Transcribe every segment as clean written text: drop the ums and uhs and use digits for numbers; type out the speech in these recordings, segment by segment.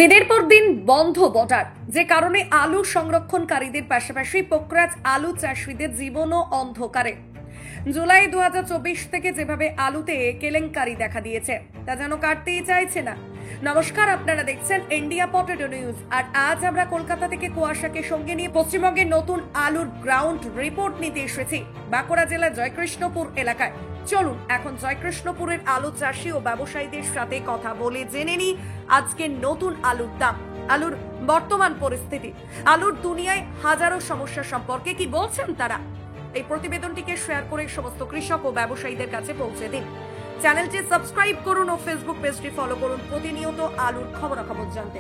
দিনের পর দিন বন্ধ বর্ডার, যে কারণে আলু সংরক্ষণকারীদের পাশাপাশি পোকরাজ আলু চাষিদের জীবনও অন্ধকারে। জুলাই 2024 থেকে যেভাবে আলুতে কেলেঙ্কারি দেখা দিয়েছে তা যেন কাটতেই চাইছে না। নমস্কার, আপনারা দেখছেন ইন্ডিয়া পটেটো নিউজ। আর আজ আমরা কলকাতা থেকে কুয়াশাকে সঙ্গে নিয়ে পশ্চিমবঙ্গের নতুন আলুর গ্রাউন্ড রিপোর্ট নিতে এসেছি বাঁকুড়া জেলার জয়কৃষ্ণপুর এলাকায়। চলুন এখন জয়কৃষ্ণপুরের আলু চাষি ও ব্যবসায়ীদের সাথে কথা বলে জেনে নিই আজকে নতুন আলুর দাম, আলুর বর্তমান পরিস্থিতি, আলুর দুনিয়ায় হাজারো সমস্যা সম্পর্কে কি বলছেন তারা। এই প্রতিবেদনটিকে শেয়ার করে সমস্ত কৃষক ও ব্যবসায়ীদের কাছে পৌঁছে দিন। চ্যানেলটি সাবস্ক্রাইব করুন ও ফেসবুক পেজটি ফলো করুন প্রতিনিয়ত আলুর খবরাখবর জানতে।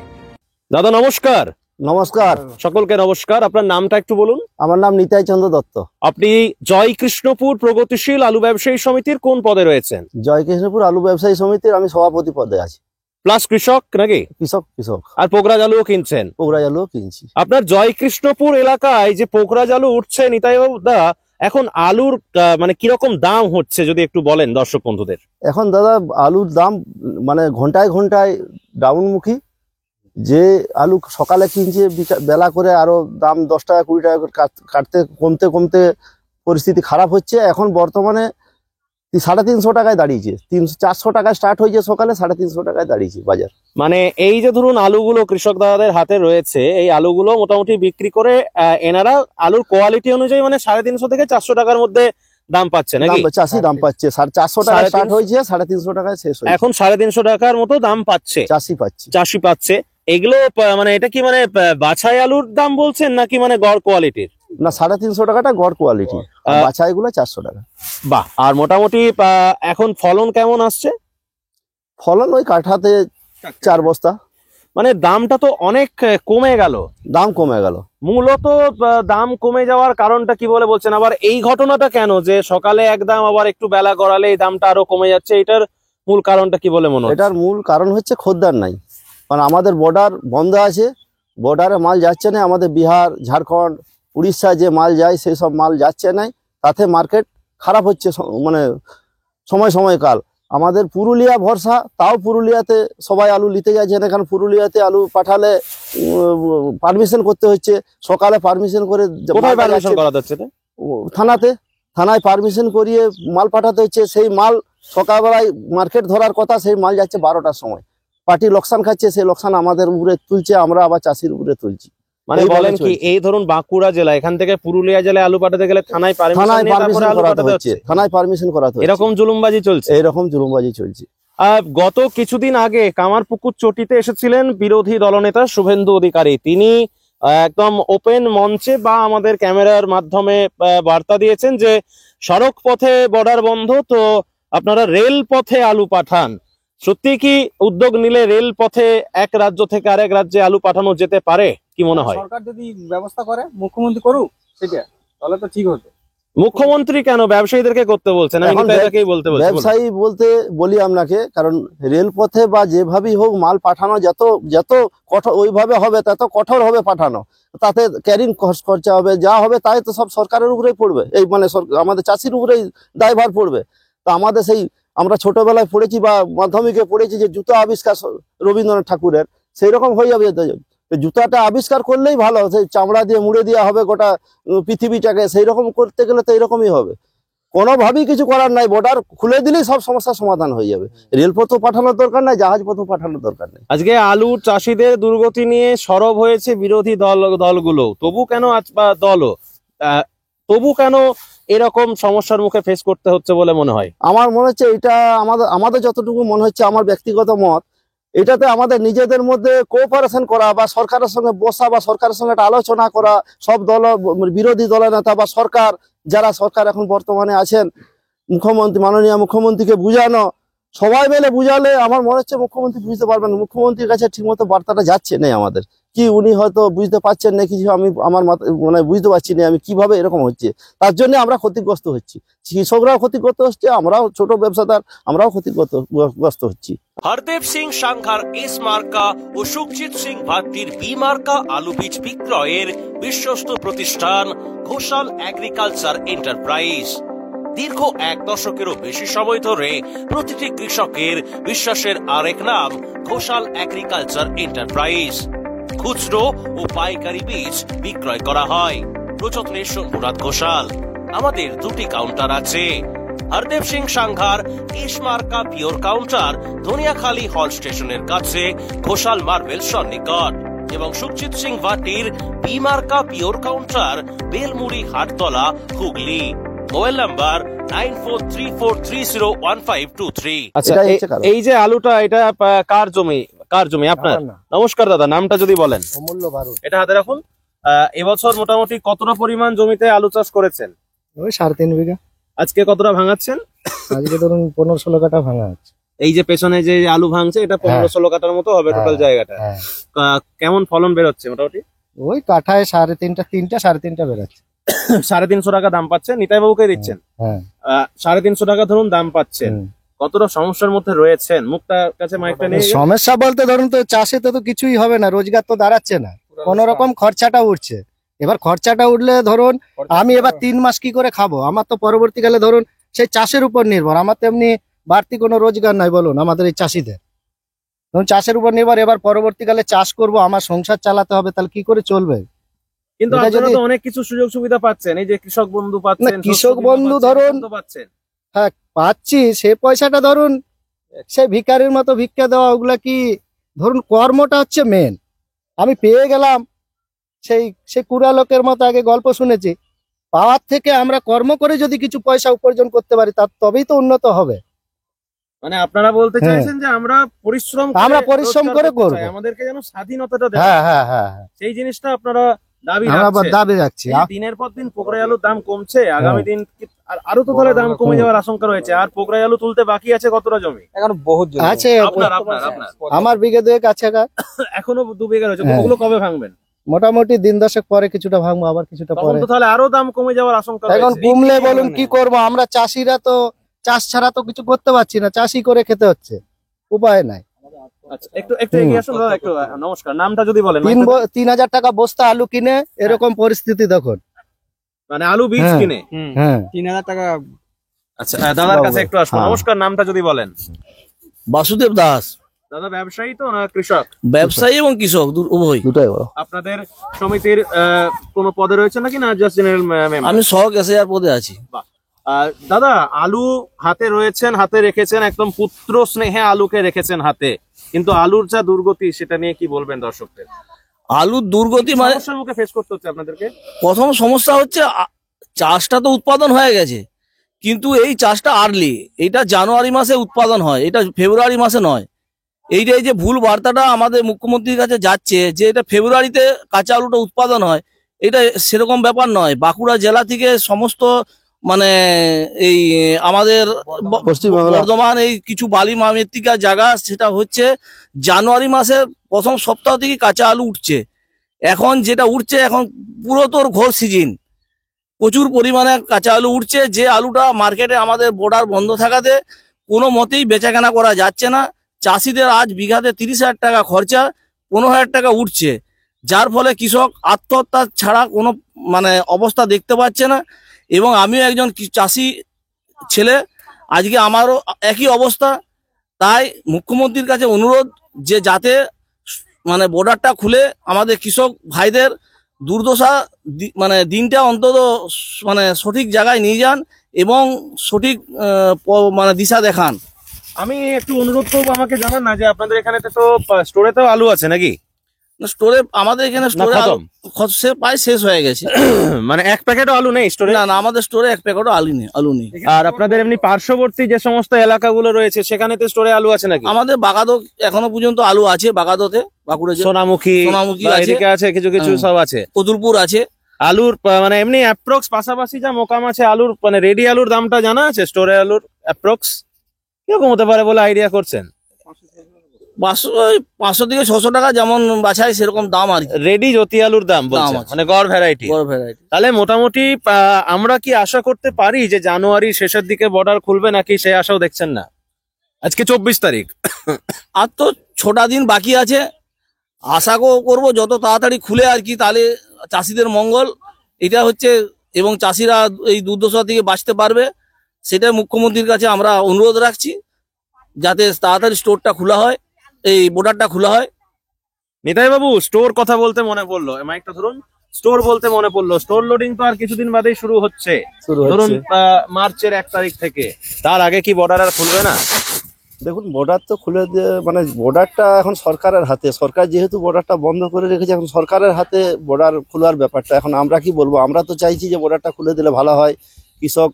দাদা নমস্কার। নমস্কার, সকলকে নমস্কার। আপনার নামটা একটু বলুন। আমার নাম নিতাই চন্দ্র দত্ত। আপনি জয়কৃষ্ণপুর প্রগতিশীল আলু ব্যবসায়ী সমিতির কোন পদে রয়েছেন? জয়কৃষ্ণপুর আলু ব্যবসায়ী সমিতির আমি সভাপতি পদে আছি। প্লাস কৃষক নাকি? কৃষক আর পোকরাজ আলুও কিনছেন? পোকরাজ আলুও কিনছি। আপনার জয়কৃষ্ণপুর এলাকায় যে পোকরাজ আলু উঠছে নিতাই দা, এখন আলুর মানে কিরকম দাম হচ্ছে যদি একটু বলেন দর্শক বন্ধুদের। এখন দাদা আলুর দাম মানে ঘন্টায় ঘন্টায় ডাউনমুখী। যে আলু সকালে কিনছে বেলা করে আরো দাম 10 টাকা 20 টাকা করে কাটতে কমতে কমতে পরিস্থিতি খারাপ হচ্ছে। এখন বর্তমানে 350 টাকায় দাঁড়িয়েছে। 400 টাকায় স্টার্ট হয়েছে সকালে, 350 টাকায় দাঁড়িয়েছে বাজার। মানে এই যে ধরুন আলুগুলো কৃষক দাদাদের হাতে রয়েছে, এই আলুগুলো মোটামুটি বিক্রি করে এনারা আলুর কোয়ালিটি অনুযায়ী মানে 350 থেকে 400 টাকার মধ্যে দাম পাচ্ছে নাকি? চাষি দাম পাচ্ছে 450 টাকায় স্টার্ট হয়েছে, 350 টাকায় শেষ হয়েছে। এখন 350 টাকার মতো দাম পাচ্ছে চাষি পাচ্ছে। এগুলো মানে এটা কি মানে বাছাই আলুর দাম বলছেন নাকি মানে গড় কোয়ালিটির? না, 350 টাকাটা গড় কোয়ালিটি, বাছাই গুলো 400 টাকা। বাহ। আর মোটামুটি এখন ফলন কেমন আসছে? ফলন ওই কাঠাতে 4 বস্তা। মানে দামটা তো অনেক কমে গেল। দাম কমে গেল। মূলত দাম কমে যাওয়ার কারণটা কি বলে বলছেন? আবার এই ঘটনাটা কেন যে সকালে এক দাম আবার একটু বেলা গড়ালে এই দামটা আরো কমে যাচ্ছে, এটার মূল কারণটা কি বলে মনে হয়? এটার মূল কারণ হচ্ছে খদ্দের নাই। কারণ আমাদের বর্ডার বন্ধ আছে, বর্ডারে মাল যাচ্ছে না। আমাদের বিহার, ঝাড়খণ্ড, উড়িষ্যা যে মাল যায় সেই সব মাল যাচ্ছে না, তাতে মার্কেট খারাপ হচ্ছে মানে সময়কাল। আমাদের পুরুলিয়া ভরসা, তাও পুরুলিয়াতে সবাই আলু নিতে যাচ্ছে না, কারণ পুরুলিয়াতে আলু পাঠালে পারমিশন করতে হচ্ছে। সকালে পারমিশন করে থানায় পারমিশন করিয়ে মাল পাঠাতে হচ্ছে। সেই মাল সকালবেলায় মার্কেট ধরার কথা, সেই মাল যাচ্ছে 12টার সময়। পার্টি লোকসান খাচ্ছে, সেই লোকসান আমাদের উপরে তুলছে, আমরা আবার চাষির উপরে তুলছি। মানে বলেন কি, এই ধরুন বাঁকুড়া জেলা, এখান থেকে পুরুলিয়া জেলায় আলু পাঠাতে গেলে থানায় পারমিশন করাতে হচ্ছে। এরকম জুলুমবাজি চলছে। গত কিছুদিন আগে কামারপুকুর চটিতে এসেছিলেন বিরোধী দলনেতা শুভেন্দু অধিকারী। তিনি একদম ওপেন মঞ্চে বা আমাদের ক্যামেরার মাধ্যমে বার্তা দিয়েছেন যে সড়ক পথে বর্ডার বন্ধ, তো আপনারা রেল পথে আলু পাঠান। সত্যি কি উদ্যোগ নিলে রেল পথে এক রাজ্য থেকে আরেক রাজ্যে আলু পাঠানো যেতে পারে? কি মনে হয়? সরকার যদি ব্যবস্থা করে, মুখ্যমন্ত্রী করুক, সেটা তাহলে তো ঠিক হতো। মুখ্যমন্ত্রী কেন ব্যবসায়ীদেরকে করতে বলছেন? ব্যবসায়ী বলতে বলি আপনাকে, কারণ রেল পথে বা যেভাবেই হোক মাল পাঠানো যত কঠোর ওইভাবে হবে, তত কঠোর হবে পাঠানো। তাতে ক্যারিং খরচা হবে, যা হবে তাই তো সব সরকারের উপরেই পড়বে। এই মানে আমাদের চাষির উপরেই দায়ভার পড়বে। তো আমাদের আমরা ছোটবেলায় পড়েছি বা মাধ্যমিকে পড়েছি যে জুতো আবিষ্কার রবীন্দ্রনাথ ঠাকুরের, সেই রকম হয়ে যাবে। জুতাটা আবিষ্কার করলেই ভালো, সেই চামড়া দিয়ে মুড়ে দেওয়া হবে গোটা পৃথিবীটাকে, সেই রকম করতে গেলে তো এইরকমই হবে। কোনোভাবেই কিছু করার নাই, বর্ডার খুলে দিলেই সব সমস্যার সমাধান হয়ে যাবে। রেলপথও পাঠানোর দরকার নাই, জাহাজ পথও পাঠানোর দরকার নেই। আজকে আলুর চাষিদের দুর্গতি নিয়ে সরব হয়েছে বিরোধী দলগুলো। তবু কেন এরকম সমস্যার মুখে ফেস করতে হচ্ছে বলে মনে হয়? আমার মনে হচ্ছে এটা আমাদের যতটুকু মনে হচ্ছে, আমার ব্যক্তিগত মত, এটাতে আমাদের নিজেদের মধ্যে কোঅপারেশন করা বা সরকারের সঙ্গে বসা বা সরকারের সঙ্গে একটা আলোচনা করা, সব বিরোধী দলের নেতা বা সরকার এখন বর্তমানে আছেন, মাননীয় মুখ্যমন্ত্রীকে বুঝানো, সবাই মিলে বুঝালে আমার মনে হচ্ছে মুখ্যমন্ত্রী বুঝতে পারবেন। মুখ্যমন্ত্রীর কাছে ঠিকমতো বার্তাটা যাচ্ছে না আমাদের। কি উনি হয়তো বুঝতে পারছেন না কিছু, আমার মানে বুঝতে পারছি না আমি কিভাবে এরকম হচ্ছে। তার জন্য আমরা ক্ষতিগ্রস্ত হচ্ছি, কৃষকরাও ক্ষতিগ্রস্ত হচ্ছে, আমরাও ছোট ব্যবসাদার আমরাও ক্ষতিগ্রস্ত হচ্ছি। হরদেব সিং সাংঘার এস মার্কা ও সুখজিৎ সিং ভাত্তির বি মার্কা আলু বীজ বিক্রয়ের বিশ্বস্ত প্রতিষ্ঠান ঘোষাল এগ্রিকালচার এন্টারপ্রাইজ। দীর্ঘ 1 দশকেরও বেশি সময় ধরে প্রতিটি কৃষকের বিশ্বাসের আরেক নাম ঘোষাল এগ্রিকালচার এন্টারপ্রাইজ। খুচরো ও পাইকারি বীজ বিক্রয় করা হয়। প্রযত্নে শম্ভুনাথ ঘোষাল। আমাদের 2টি কাউন্টার আছে। হরদেব সিং সাংঘার ইসমার্কা পিওর কাউন্টার ধনিয়াখালী হল স্টেশনের কাছে ঘোষাল মার্বেল সন্নিকট, এবং সুখজিৎ সিং ভাটির বিমার্কা পিওর কাউন্টার বেলমুড়ি হাটতলা হুগলি। Mobile number 9434301523। আচ্ছা, এটাই হচ্ছে কারণ। এই যে আলুটা, এটা কার জমি আপনার? আমার না। নমস্কার দাদা, নামটা যদি বলেন। অমূল্য ভারত। এটা হাতে রাখুন। এবছর মোটামুটি কতটা পরিমাণ জমিতে আলু চাষ করেছেন? ওই 3.5 বিঘা। আজকে কতটা ভাঙাচ্ছেন? আজকে ধরুন 15-16 কাঠা ভাঙা আছে। এই যে পেছনে যে আলু ভাঙছে, এটা 15-16 কাঠার মতো হবে টোটাল জায়গাটা। হ্যাঁ, কেমন ফলন বেরোচ্ছে মোটামুটি? ওই কাঠায় 3.5 বেরোচ্ছে। 350 টাকা দাম পাচ্ছেন, নিতাই বাবুকে দিচ্ছেন। হ্যাঁ। 350 টাকা ধরুন দাম পাচ্ছেন। হুম। কতটা সমস্যার মধ্যে রয়েছেন? মুখটা কাছে মাইকটা নিয়ে গিয়ে। সমস্যা বলতে ধরুন তো চাষে তো কিছুই হবে না, রোজগার তো দাঁড়াচ্ছে না, কোন রকম খরচাটা উঠছে। এবার খরচাটা উঠলে ধরুন আমি এবার 3 মাস কি করে খাবো? আমার তো পরবর্তীকালে ধরুন সেই চাষের উপর নির্ভর, আমার তো এমনি বাড়তি কোনো রোজগার নাই বলুন আমাদের এই চাষিদের। ধরুন চাষের উপর নির্ভর, এবার পরবর্তীকালে চাষ করব, আমার সংসার চালাতে হবে, তাহলে কি করে চলবে? কিন্তু এটা আপনারা যদি- তো অনেক কিছু সুযোগ সুবিধা পাচ্ছেন, এই যে কৃষক বন্ধু পাচ্ছেন, কৃষক শস্য বীমা বন্ধু পাচ্ছেন, ধরুন- কত পাচ্ছেন? হ্যাঁ পাচ্ছি, সে পয়সাটা ধরুন সে ভিখারির মতো ভিক্ষা দেওয়া, ওগুলা কি ধরুন কর্মটা হচ্ছে মেন। আমি পেয়ে গেলাম সেই কুড়া লোকের মতো আগে গল্প শুনেছি, পাওয়ার থেকে আমরা কর্ম করে যদি কিছু পয়সা উপার্জন করতে পারি তার তবেই তো উন্নত হবে। মানে আপনারা বলতে হ্যাঁ। চাইছেন যে আমরা পরিশ্রম আমরা পরিশ্রম রোজগার করে করতে করব। চাই, আমাদেরকে যেন স্বাধীনতাটা দেয়, হ্যাঁ হ্যাঁ হ্যাঁ হ্যাঁ, সেই জিনিসটা আপনারা দাবি আমরা আবার রাখছেন। দাবি রাখছি। এই যে দিনের পর দিন পোকরাই আলুর দাম কমছে, আগামী হ্যাঁ। দিন আরো তো তাহলে দাম কমে হুম। যাওয়ার আশঙ্কা রয়েছে। আর পোকরাই আলু তুলতে বাকি আছে কতটা জমি? এখন বহুত জমি আছে আপনার আমার বিঘে 2 আছে গা। এখনো 2 বিঘা রয়েছে, হ্যাঁ। ওগুলো কবে ভাঙবেন? মোটামুটি দিন 10 পরে কিছুটা ভাঙবো, আবার কিছুটা তখন পরে। তো তাহলে আরো দাম কমে যাওয়ার আশঙ্কা এখন রয়েছে। কমলে বলুন কি করব? আমরা চাষিরা তো চাষ ছাড়া তো কিছু করতে পারছি না, চাষি করে খেতে হচ্ছে, উপায় নাই। আচ্ছা, একটু এগিয়ে আসুন দাদা, একটু। নমস্কার, নামটা যদি বলেন। 3,000 টাকা বস্তা আলু কিনে এরকম পরিস্থিতি দেখুন। মানে আলু বীজ হ্যাঁ। কিনে। হ্যাঁ 3,000 টাকা। আচ্ছা, দাদার কাছে একটু আসুন। হ্যাঁ। নমস্কার, নামটা যদি বলেন। বাসুদেব দাস, দাদা ব্যবসায়ী তো না কৃষক? ব্যবসায়ী এবং কৃষক উভয়। দুটাই বড়। আপনাদের সমিতির কোনো পদে রয়েছে নাকি, না জাস্ট জেনারেল মেম্বার? আমি সহ ক্যাশিয়ার পদে আছি। দাদা, আলু হাতে রয়েছেন, হাতে রেখেছেন, একদম পুত্র স্নেহে আলুকে রেখেছেন হাতে, কিন্তু আলুর যা দুর্গতি সেটা নিয়ে কি বলবেন দর্শকদের? আলুর দুর্গতি মানে সমস্যার মুখে ফেস করতে হচ্ছে আপনাদেরকে। প্রথম সমস্যা হচ্ছে চাষটা তো উৎপাদন হয়ে গেছে, কিন্তু এই চাষটা আর্লি, এটা জানুয়ারি মাসে উৎপাদন হয়, এটা ফেব্রুয়ারি মাসে নয়। এইটাই যে ভুল বার্তাটা আমাদের মুখ্যমন্ত্রীর কাছে যাচ্ছে যে এটা ফেব্রুয়ারিতে কাঁচা আলুটা উৎপাদন হয়, এটা সেরকম ব্যাপার নয়। বাঁকুড়া জেলা থেকে সমস্ত মানে এই আমাদের পশ্চিমবাংলা বর্ধমান এই কিছু বালি মৃত্তিকা জায়গা, সেটা হচ্ছে জানুয়ারি মাসের প্রথম সপ্তাহ থেকে কাঁচা আলু উঠছে। এখন যেটা উঠছে, এখন পুরো তোর ঘোর সিজন, প্রচুর পরিমাণে কাঁচা আলু উঠছে, যে আলুটা মার্কেটে আমাদের বর্ডার বন্ধ থাকাতে কোনো মতেই বেচাকেনা করা যাচ্ছে না। চাষিদের আজ বিঘাতে 30,000 টাকা খরচা, 15,000 টাকা উঠছে, যার ফলে কৃষক আত্মহত্যা ছাড়া কোনো মানে অবস্থা দেখতে পাচ্ছে না। এবং আমিও একজন চাষি ছেলে, আজকে আমারও একই অবস্থা। তাই মুখ্যমন্ত্রীর কাছে অনুরোধ যে যাতে মানে বর্ডারটা খুলে আমাদের কৃষক ভাইদের দুর্দশা মানে দিনটা অন্তত মানে সঠিক জায়গায় নিয়ে যান এবং সঠিক মানে দিশা দেখান। আমি একটু অনুরোধ করবো, আমাকে জানান না যে আপনাদের এখানে তো স্টোরেতেও আলু আছে নাকি? স্টোরে আমাদের এখানে স্টোরে প্রায় শেষ হয়ে গেছে। মানে এক প্যাকেটও আলু নেই স্টোরে? না, আমাদের স্টোরে এক প্যাকেটও আলু নেই। আর আপনাদের এমনি পার্শ্ববর্তী যে সমস্ত এলাকাগুলো রয়েছে সেখানে তো স্টোরে আলু আছে নাকি? আমাদের বাগাদো এখনো পর্যন্ত আলু আছে, বাগাদোতে বাঁকুড়া সোনামুখী আছে, এদিকে আছে, কিছু কিছু সব আছে। কতুলপুর আছে। আলুর মানে এমনি অ্যাপ্রক্স পাশাপাশি যা মোকাম আছে আলুর, মানে রেডি আলুর দামটা জানা আছে? স্টোরে আলুর অ্যাপ্রক্স কিরকম হতে পারে বলে আইডিয়া করছেন? 500 থেকে 600 টাকা যেমন বাছাই সেরকম দাম আর কি। রেডি জ্যোতি আলুর দাম বলছেন, আছে। মানে গড় ভ্যারাইটি। বড় ভ্যারাইটি। তাহলে মোটামুটি আমরা কি আশা করতে পারি যে জানুয়ারির শেষের দিকে বর্ডার খুলবে, নাকি সেই আশাও দেখছেন না? আজকে 24 তারিখ, আর তো 6টা দিন বাকি আছে। আশা করবো যত তাড়াতাড়ি খুলে আর কি, তাহলে চাষিদের মঙ্গল এটা হচ্ছে, এবং চাষিরা এই দুর্দশা থেকে বাঁচতে পারবে। সেটা মুখ্যমন্ত্রীর কাছে আমরা অনুরোধ রাখছি, যাতে তাড়াতাড়ি স্টোরটা খোলা হয়, এই বর্ডারটা খোলা হয়। নিতাই বাবু, স্টোর কথা বলতে মনে পড়লো, মাইকটা ধরুন। স্টোর বলতে মনে পড়লো, স্টোর লোডিং তো আর কিছুদিন বাদেই শুরু হচ্ছে, ধরুন মার্চের 1 তারিখ থেকে। তার আগে কি বর্ডার আর খুলবে না? দেখুন, বর্ডার তো খুলে দিয়ে মানে বর্ডারটা এখন সরকারের হাতে। সরকার যেহেতু বর্ডারটা বন্ধ করে রেখেছে, এখন সরকারের হাতে বর্ডার খোলার ব্যাপারটা। এখন আমরা কি বলবো, আমরা তো চাইছি যে বর্ডারটা খুলে দিলে ভালো হয়, কৃষক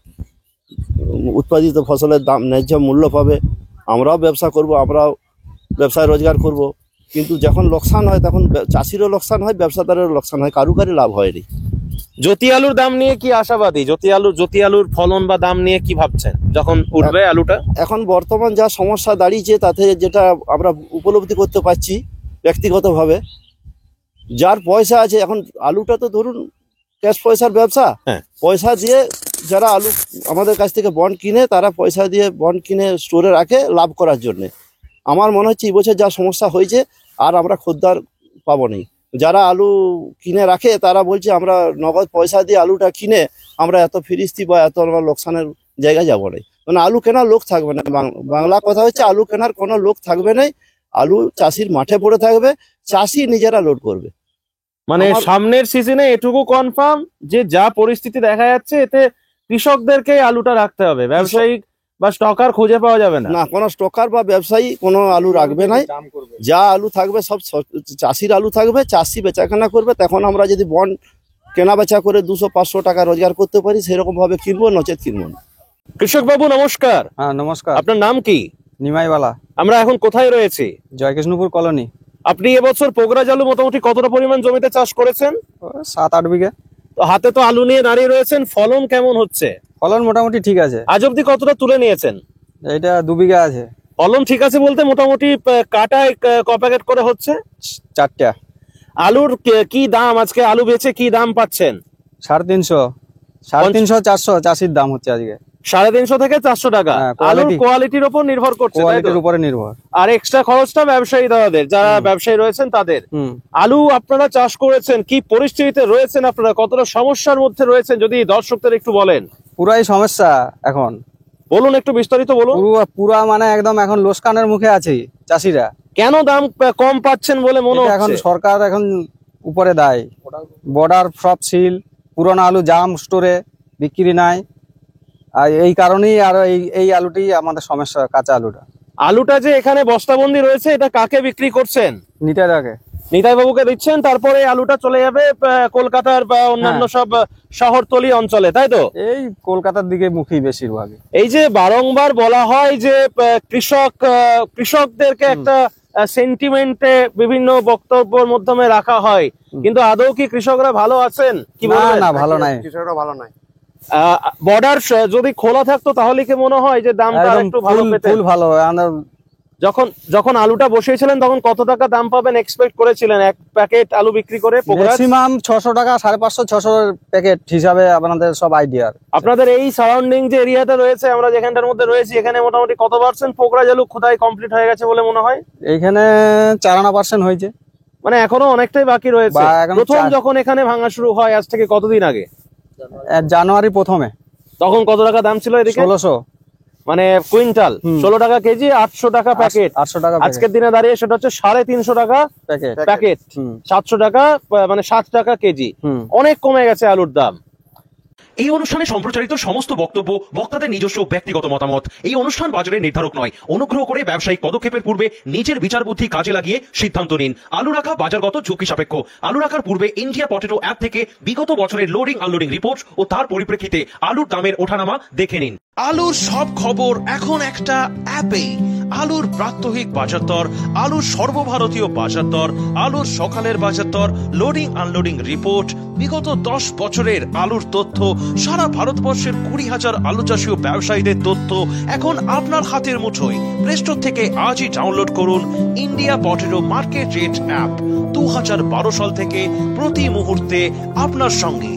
উৎপাদিত ফসলের দাম ন্যায্য মূল্য পাবে, আমরাও ব্যবসা করব, আমরাও ব্যবসায় রোজগার করব। কিন্তু যখন লোকসান হয় তখন চাষিরও লোকসান হয়, ব্যবসাদারেরও লোকসান হয়, কারুকারই লাভ হয়নি। জ্যোতি আলুর দাম নিয়ে কি আশাবাদী? জ্যোতি আলুর ফলন বা দাম নিয়ে কি ভাবছেন যখন উঠবে আলুটা? এখন বর্তমান যা সমস্যা দাঁড়িয়েছে, তাতে যেটা আমরা উপলব্ধি করতে পারছি ব্যক্তিগতভাবে, যার পয়সা আছে, এখন আলুটা তো ধরুন ক্যাশ পয়সার ব্যবসা। হ্যাঁ। পয়সা দিয়ে যারা আলু আমাদের কাছ থেকে বন্ড কিনে, তারা পয়সা দিয়ে বন্ড কিনে স্টোরে রাখে লাভ করার জন্য। আমার মনে হচ্ছে এই বছর যা সমস্যা হয়েছে, আর আমরা খদ্দের পাবো না। যারা আলু কিনে রাখে তারা বলছে আমরা নগদ পয়সা দিয়ে আলুটা কিনে আমরা এত ফিরিস্তি বা এত আমরা লোকসানের জায়গায় যাবো না। মানে আলু কেনার লোক থাকবে না, বাংলা কথা হচ্ছে আলু কেনার কোনো লোক থাকবে না। আলু চাষির মাঠে পড়ে থাকবে, চাষি নিজেরা লোড করবে। মানে সামনের সিজনে এটুকু কনফার্ম যে যা পরিস্থিতি দেখা যাচ্ছে, এতে কৃষকদেরকে আলুটা রাখতে হবে, ব্যবসায়িক বা স্টকার খুঁজে পাওয়া যাবে না। না, কোনো স্টকার বা ব্যবসায়ী কোনো আলু রাখবে না। যা আলু থাকবে সব চাষির আলু থাকবে, চাষি বেচাকেনা করবে। তখন আমরা যদি বন্ড কেনা বেচা করে 200-500 টাকা রোজগার করতে পারি, সেরকম ভাবে কিনবো, নচেত কিনবো না। কৃষক বাবু নমস্কার। হ্যাঁ নমস্কার। আপনার নাম কি? নিমাইওয়ালা। আমরা এখন কোথায় রয়েছি? জয়কৃষ্ণপুর কলোনি। আপনি এবছর পোগরাজ আলু মোটামুটি কতটা পরিমাণ জমিতে চাষ করেছেন? 7-8 বিঘা। তো হাতে তো আলু নিয়ে দাঁড়িয়ে রয়েছেন, ফলন কেমন হচ্ছে? ফলন মোটামুটি ঠিক আছে। আজ অব্দি কতটা তুলে নিয়েছেন? এটা 2 বিঘা আছে। ফলন ঠিক আছে বলতে মোটামুটি কাটায় ক প্যাকেট করে হচ্ছে? 4টা। আলুর কি দাম আজকে? আলু বেচে কি দাম পাচ্ছেন? 350, 450 চাষির দাম হচ্ছে আজকে। 350 থেকে 400 টাকা। হ্যাঁ, আলুর কোয়ালিটির উপর নির্ভর করছে, কোয়ালিটির উপরে নির্ভর। আর এক্সট্রা খরচটা ব্যবসায়ী দাদাদের, যারা ব্যবসায়ী রয়েছেন তাদের। আলু আপনারা চাষ করেছেন, কি পরিস্থিতিতে রয়েছেন আপনারা, কতটা সমস্যার মধ্যে রয়েছেন যদি দর্শকদের একটু বলেন। পুরাই সমস্যা এখন, বলুন একটু বিস্তারিত বলুন। পুরা মানে একদম এখন লোকসানের মুখে আছে চাষিরা। কেন দাম কম পাচ্ছেন বলে মনে হচ্ছে? এখন সরকার এখন উপরে দেয়, বর্ডার সব সিল, পুরনো আলু জাম স্টোরে বিক্রি নাই। আর এই কারণেই আর এই আলুটি আমাদের সমস্যা, কাঁচা আলুটা। আলুটা যে এখানে বস্তাবন্দি রয়েছে, এটা কাকে বিক্রি করছেন? নিটাইদাকে, নিতাই বাবুকে দিচ্ছেন, তারপরে আলুটা চলে যাবে কলকাতার বা অন্যান্য সব শহরতলি অঞ্চলে, তাই তো? এই কলকাতার দিকে মুখী বেশিরভাগ। এই যে বারংবার বলা হয় যে কৃষকদেরকে একটা সেন্টিমেন্টে বিভিন্ন বক্তব্যের মাধ্যমে রাখা হয়, কিন্তু আদৌ কি কৃষকরা ভালো আছেন? কি বলবেন? না, ভালো নাই, কৃষকরা ভালো নাই। বর্ডার যদি খোলা থাকতো তাহলে কি মনে হয় যে দামটা একটু ভালো পেতেন? ফুল ভালো। যখন আলুটা বসিয়েছিলেন তখন কত টাকা দাম পাবেন এক্সপেক্ট করেছিলেন এক প্যাকেট আলু বিক্রি করে? ম্যাক্সিমাম 600 টাকা, 550-600 প্যাকেট হিসাবে আপনাদের সব আইডিয়া। আপনাদের এই সারাউন্ডিং যে এরিয়াটা রয়েছে, আমরা যেখানটার মধ্যে রয়েছি, এখানে মোটামুটি কত % পোগরাজ আলু খোদাই কমপ্লিট হয়ে গেছে বলে মনে হয়? এইখানে 4% হয়েছে, মানে এখনো অনেকটাই বাকি রয়েছে। প্রথম যখন এখানে ভাঙা শুরু হয়, আজ থেকে কতদিন আগে? জানুয়ারি প্রথমে। তখন কত টাকা দাম ছিল এদিকে? 1600, মানে কুইন্টাল 16 টাকা কেজি, 800 টাকা প্যাকেট। 800 টাকা আজকের দিনে দাঁড়িয়ে সেটা হচ্ছে 350 টাকা প্যাকেট, 700 টাকা, মানে 7 টাকা কেজি। অনেক কমে গেছে আলুর দাম। এই অনুষ্ঠানে সম্প্রচারিত সমস্ত বক্তব্য বক্তাদের নিজস্ব ব্যক্তিগত মতামত। এই অনুষ্ঠান বাজারের নির্ধারক নয়। অনুগ্রহ করে ব্যবসায়িক পদক্ষেপের পূর্বে নিজের বিচার বুদ্ধি কাজে লাগিয়ে সিদ্ধান্ত নিন। আলু রাখা বাজারগত ঝুঁকি সাপেক্ষ। আলু রাখার পূর্বে ইন্ডিয়া পটেটো অ্যাপ থেকে বিগত বছরের লোডিং আনলোডিং রিপোর্ট ও তার পরিপ্রেক্ষিতে আলুর দামের ওঠানামা দেখে নিন। আলুর সব খবর এখন একটা অ্যাপেই। আলুর প্রাত্যহিক বাজার দর, আলুর সর্বভারতীয় বাজার দর, আলুর সকালের বাজার দর, লোডিং আনলোডিং রিপোর্ট, বিগত 10 বছরের আলুর তথ্য, সারা ভারতবর্ষের 20,000 আলু চাষী ও ব্যবসায়ীদের তথ্য এখন আপনার হাতের মুঠোয়। প্লে স্টোর থেকে আজই ডাউনলোড করুন India potato market rate app. 2012 সাল থেকে প্রতি মুহূর্তে আপনার সঙ্গে।